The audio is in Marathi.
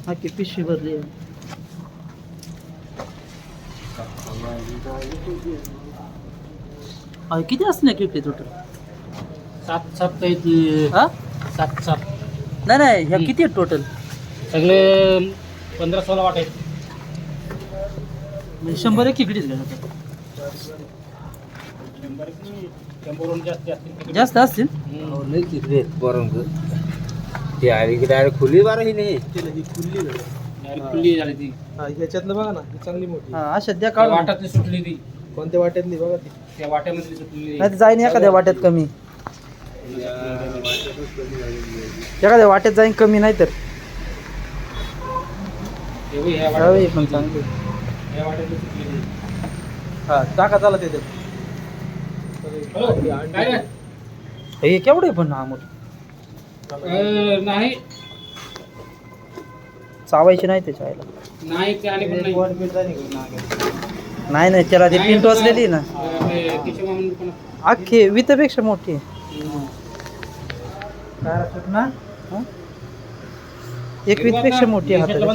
हा की पिशवी भरली आहे. किती असणार किती टोटल? 7 येते. हा 7. नाही ह्या किती आहेत टोटल? सगळे 15-16 वाट आहेत. म्हणजे 100 एक किकडीच घ्या. 100 जास्त असतील. जास्त असतील. नाही तिकडे बरं ती आली की डायरेक्ट खुली बारा ही नाही खुली झाली ती. ह्याच्यातलं बघा ना, ही चांगली मोठी. हा अशा द्या त्या काढून. वाटातली सुटली ती. कोणत्या वाट्यातली बघा ती. त्या वाट्यामधली सुटली. नाही जाईन एखाद्या वाट्यात कमी. एखाद्या वाट्यात जाईन कमी नाही तर ह्या पण चांगली. वाट्यातली सुटली ती. हा टाका चाला ते हॅलो, काय रे? हे केवढे पण हा मोठ नाही चावायचे नाही त्याच्या आईला. नाही ते आले पण नाही. नाही त्याला ती पिंटू असलेली ना तिच्या मामाने पण अख्खी वितेपेक्षा मोठी आहे. काय ना एक वितेपेक्षा मोठी आहे हाताची.